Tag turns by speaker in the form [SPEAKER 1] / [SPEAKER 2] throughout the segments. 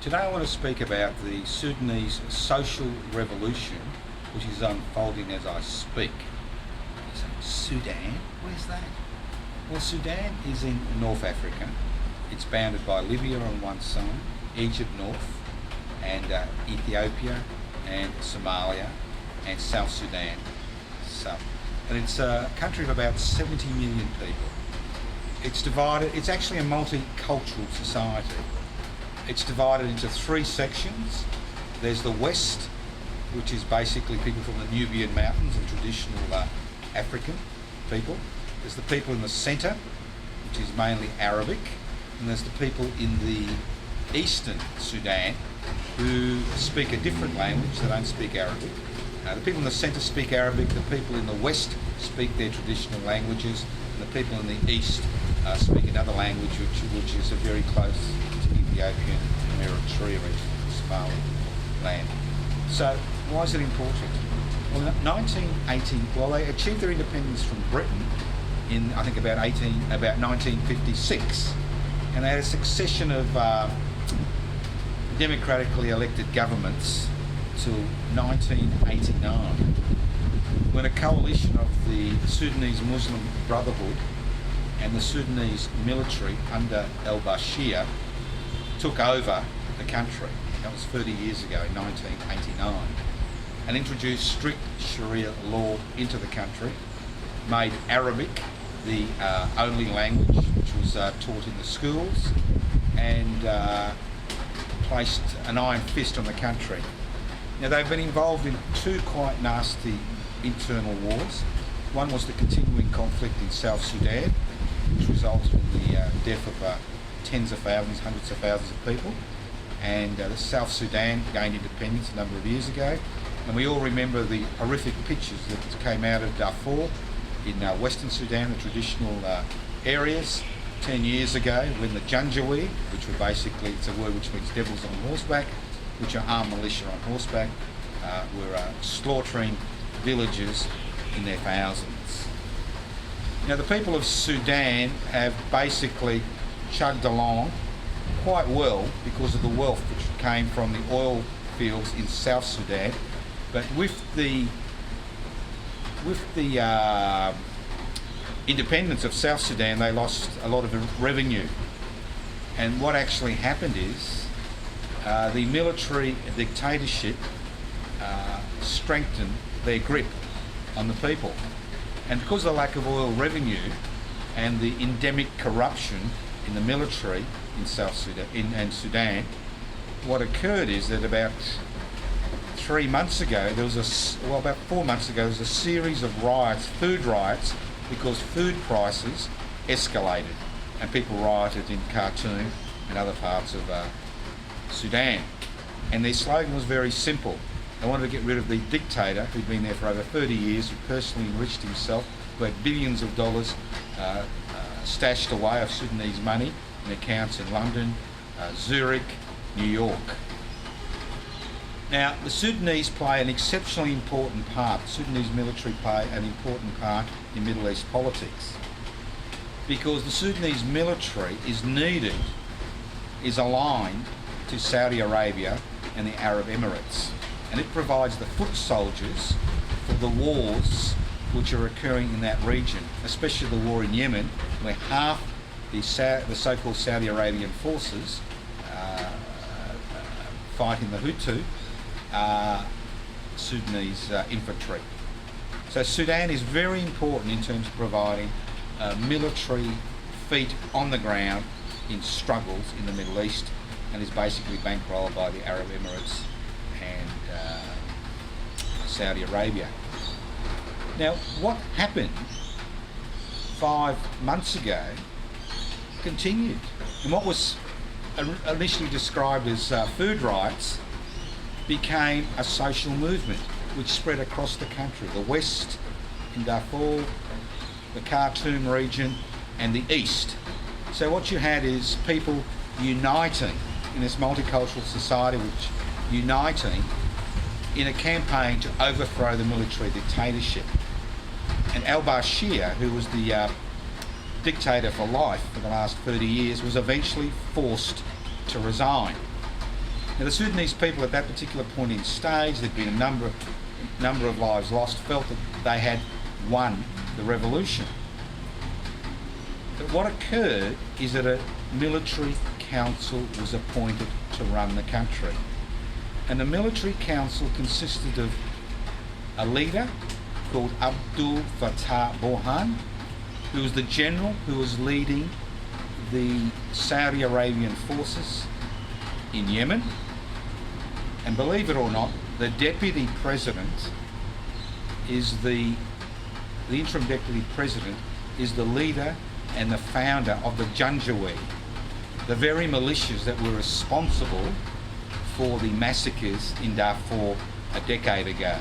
[SPEAKER 1] Today I want to speak about the Sudanese social revolution, which is unfolding as I speak. You say, Sudan? Where's that? Well, Sudan is in North Africa. It's bounded by Libya on one side, Egypt north, and Ethiopia and Somalia and South Sudan south. And it's a country of about 70 million people. It's divided, it's actually a multicultural society. It's divided into three sections. There's the west, which is basically people from the Nubian mountains and traditional African people. There's the people in the centre, which is mainly Arabic. And there's the people in the eastern Sudan who speak a different language. They don't speak Arabic. The people in the centre speak Arabic. The people in the west speak their traditional languages. And the people in the east speak another language which is very close to Ethiopian and Eritrea region, Somaliland. So why is it important? Well, in 1918, they achieved their independence from Britain in, I think, about 1956, and they had a succession of democratically elected governments till 1989, when a coalition of the Sudanese Muslim Brotherhood and the Sudanese military under al-Bashir took over the country. That was 30 years ago in 1989, and introduced strict Sharia law into the country, made Arabic the only language which was taught in the schools, and placed an iron fist on the country. Now, they've been involved in two quite nasty internal wars. One was the continuing conflict in South Sudan, which resulted in the death of tens of thousands, hundreds of thousands of people. And the South Sudan gained independence a number of years ago. And we all remember the horrific pictures that came out of Darfur in Western Sudan, the traditional areas, 10 years ago, when the Janjaweed, which were basically, it's a word which means devils on horseback, which are armed militia on horseback, were slaughtering villages in their thousands. Now, the people of Sudan have basically chugged along quite well because of the wealth which came from the oil fields in South Sudan, but with the independence of South Sudan, they lost a lot of revenue. And what actually happened is the military dictatorship strengthened their grip on the people. And because of the lack of oil revenue and the endemic corruption in the military in South Sudan, and Sudan, what occurred is that about 3 months ago, about 4 months ago, there was a series of riots, food riots, because food prices escalated, and people rioted in Khartoum and other parts of Sudan. And their slogan was very simple. They wanted to get rid of the dictator who'd been there for over 30 years, who personally enriched himself, who had billions of dollars stashed away of Sudanese money in accounts in London, Zurich, New York. Now, the Sudanese play an exceptionally important part. The Sudanese military play an important part in Middle East politics, because the Sudanese military is aligned to Saudi Arabia and the Arab Emirates, and it provides the foot soldiers for the wars which are occurring in that region, especially the war in Yemen, where half the so-called Saudi Arabian forces fighting the Hutu Sudanese infantry. So Sudan is very important in terms of providing military feet on the ground in struggles in the Middle East, and is basically bankrolled by the Arab Emirates and Saudi Arabia. Now, what happened 5 months ago continued, and what was initially described as food riots became a social movement which spread across the country, the west in Darfur, the Khartoum region, and the east. So what you had is people uniting in this multicultural society, which uniting in a campaign to overthrow the military dictatorship. And al-Bashir, who was the dictator for life for the last 30 years, was eventually forced to resign. Now, the Sudanese people at that particular point in stage, there'd been a number of lives lost, felt that they had won the revolution. But what occurred is that a military council was appointed to run the country. And the military council consisted of a leader called Abdul Fattah Burhan, who was the general who was leading the Saudi Arabian forces in Yemen. And believe it or not, the deputy president is the interim deputy president is the leader and the founder of the Janjaweed, the very militias that were responsible for the massacres in Darfur a decade ago.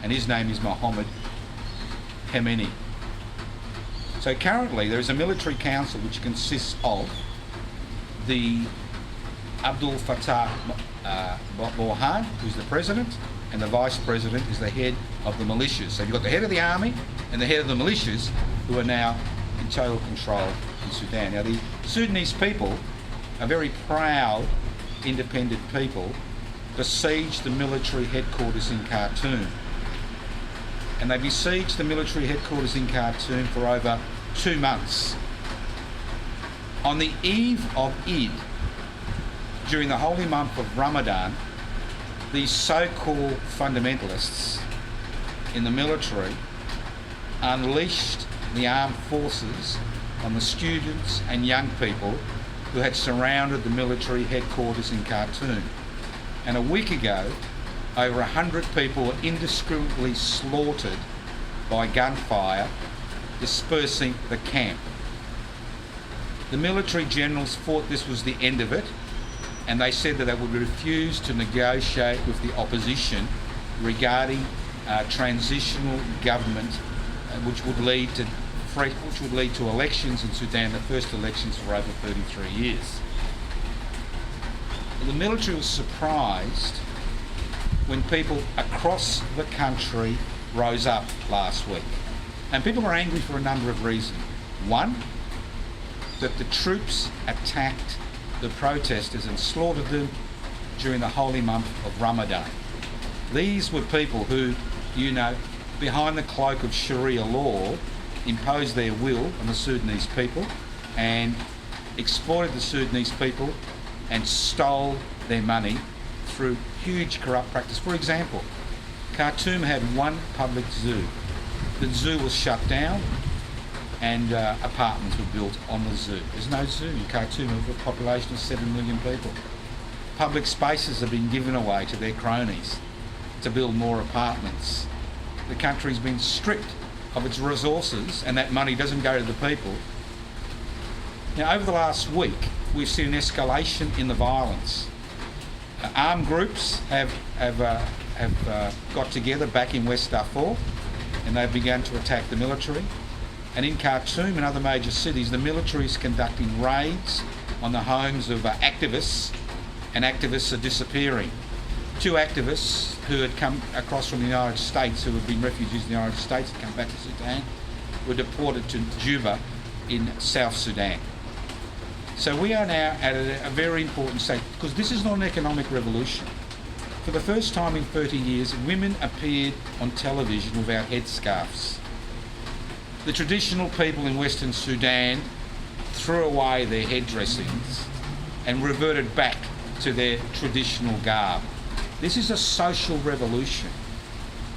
[SPEAKER 1] And his name is Mohammed Khamenei. So currently there is a military council which consists of the Abdul Fattah Burhan, who's the president, and the vice president is the head of the militias. So you've got the head of the army and the head of the militias who are now in total control in Sudan. Now, the Sudanese people are very proud, independent people, besieged the military headquarters in Khartoum. And they besieged the military headquarters in Khartoum for over 2 months. On the eve of Eid, during the holy month of Ramadan, these so-called fundamentalists in the military unleashed the armed forces on the students and young people who had surrounded the military headquarters in Khartoum. And a week ago, over 100 people were indiscriminately slaughtered by gunfire, dispersing the camp. The military generals thought this was the end of it, and they said that they would refuse to negotiate with the opposition regarding transitional government, which would lead to elections in Sudan, the first elections for over 33 years. The military was surprised when people across the country rose up last week. And people were angry for a number of reasons. One, that the troops attacked the protesters and slaughtered them during the holy month of Ramadan. These were people who, behind the cloak of Sharia law, imposed their will on the Sudanese people and exploited the Sudanese people and stole their money through huge corrupt practice. For example, Khartoum had one public zoo. The zoo was shut down and apartments were built on the zoo. There's no zoo in Khartoum with a population of 7 million people. Public spaces have been given away to their cronies to build more apartments. The country's been stripped of its resources and that money doesn't go to the people. Now, over the last week, we've seen an escalation in the violence. Armed groups have got together back in West Darfur and they've begun to attack the military. And in Khartoum and other major cities, the military is conducting raids on the homes of activists, and activists are disappearing. 2 activists who had come across from the United States, who had been refugees in the United States and come back to Sudan, were deported to Juba in South Sudan. So we are now at a very important stage, because this is not an economic revolution. For the first time in 30 years, women appeared on television without headscarves. The traditional people in Western Sudan threw away their headdressings and reverted back to their traditional garb. This is a social revolution.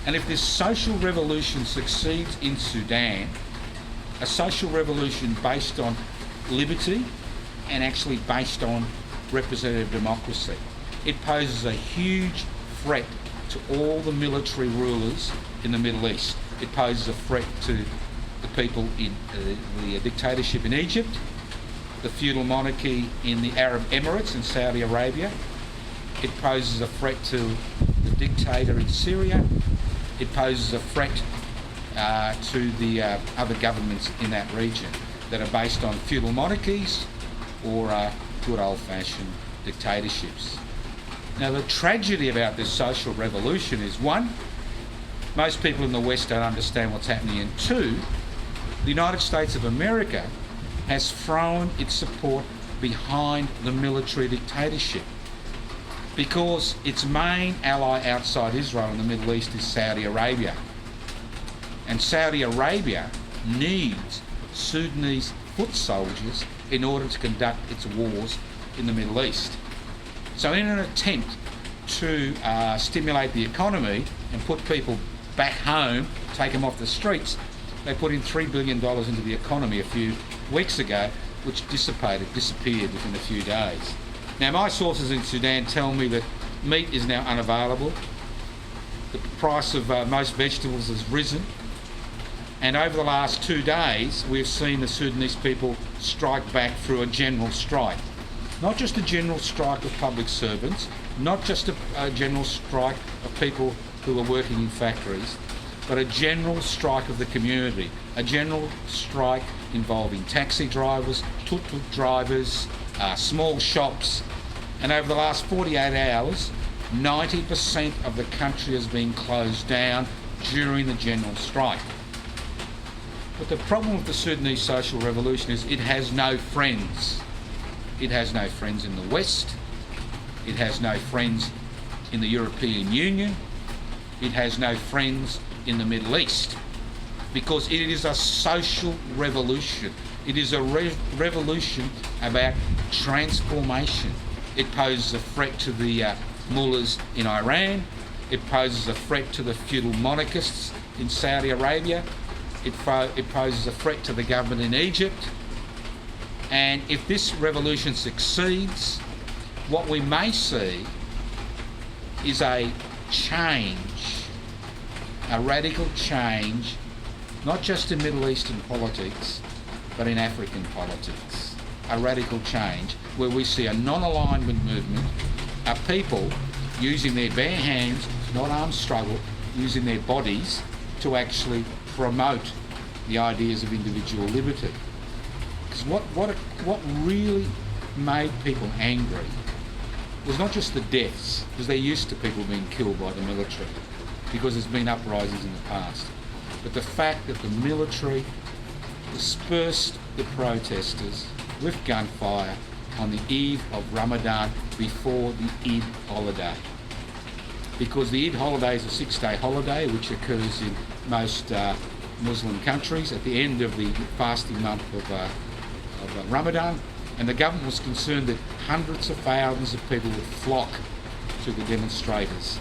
[SPEAKER 1] And if this social revolution succeeds in Sudan, a social revolution based on liberty and actually based on representative democracy, it poses a huge threat to all the military rulers in the Middle East. It poses a threat to the people in the dictatorship in Egypt, the feudal monarchy in the Arab Emirates in Saudi Arabia. It poses a threat to the dictator in Syria. It poses a threat to the other governments in that region that are based on feudal monarchies or good old-fashioned dictatorships. Now, the tragedy about this social revolution is, one, most people in the West don't understand what's happening, and two, the United States of America has thrown its support behind the military dictatorship. because its main ally outside Israel in the Middle East is Saudi Arabia. And Saudi Arabia needs Sudanese foot soldiers in order to conduct its wars in the Middle East. So in an attempt to stimulate the economy and put people back home, take them off the streets, they put in $3 billion into the economy a few weeks ago, which disappeared within a few days. Now, my sources in Sudan tell me that meat is now unavailable, the price of most vegetables has risen, and over the last 2 days we've seen the Sudanese people strike back through a general strike. Not just a general strike of public servants, not just a general strike of people who are working in factories, but a general strike of the community, a general strike involving taxi drivers, tuk-tuk drivers, small shops, and over the last 48 hours, 90% of the country has been closed down during the general strike. But the problem with the Sudanese social revolution is it has no friends. It has no friends in the West. It has no friends in the European Union. It has no friends in the Middle East, because it is a social revolution. It is a revolution about transformation. It poses a threat to the mullahs in Iran. It poses a threat to the feudal monarchists in Saudi Arabia. It poses a threat to the government in Egypt. And if this revolution succeeds, what we may see is a change, a radical change, not just in Middle Eastern politics, but in African politics. A radical change where we see a non-alignment movement, a people using their bare hands, not armed struggle, using their bodies to actually promote the ideas of individual liberty. Because what really made people angry was not just the deaths, because they're used to people being killed by the military, because there's been uprisings in the past, but the fact that the military dispersed the protesters with gunfire on the eve of Ramadan before the Eid holiday. Because the Eid holiday is a 6-day holiday which occurs in most Muslim countries at the end of the fasting month of Ramadan, and the government was concerned that hundreds of thousands of people would flock to the demonstrators'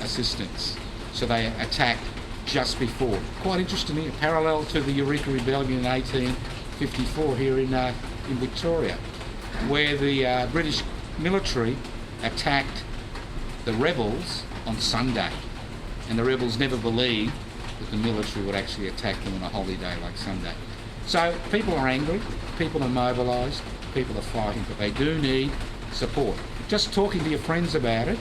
[SPEAKER 1] assistance. So they attacked just before. Quite interestingly, parallel to the Eureka Rebellion in 1854 here in Victoria, where the British military attacked the rebels on Sunday, and the rebels never believed that the military would actually attack them on a holiday like Sunday. So people are angry, people are mobilised, people are fighting, but they do need support. Just talking to your friends about it,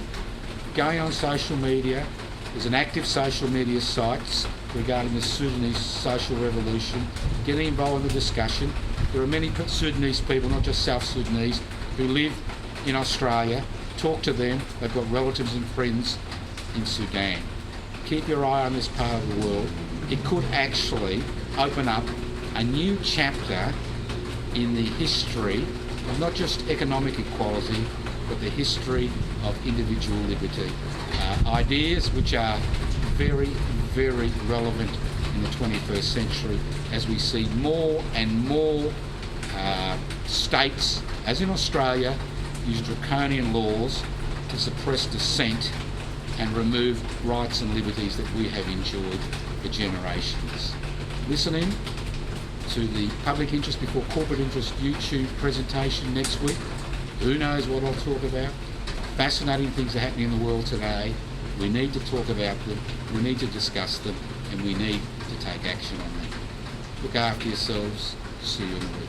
[SPEAKER 1] going on social media. There's an active social media sites regarding the Sudanese social revolution, getting involved in the discussion. There are many Sudanese people, not just South Sudanese, who live in Australia. Talk to them. They've got relatives and friends in Sudan. Keep your eye on this part of the world. It could actually open up a new chapter in the history of not just economic equality, but the history of individual liberty. Ideas which are very, very relevant in the 21st century as we see more and more states, as in Australia, use draconian laws to suppress dissent and remove rights and liberties that we have enjoyed for generations. Listening to the Public Interest Before Corporate Interest YouTube presentation next week. Who knows what I'll talk about? Fascinating things are happening in the world today. We need to talk about them, we need to discuss them, and we need to take action on them. Look after yourselves. See you in a week.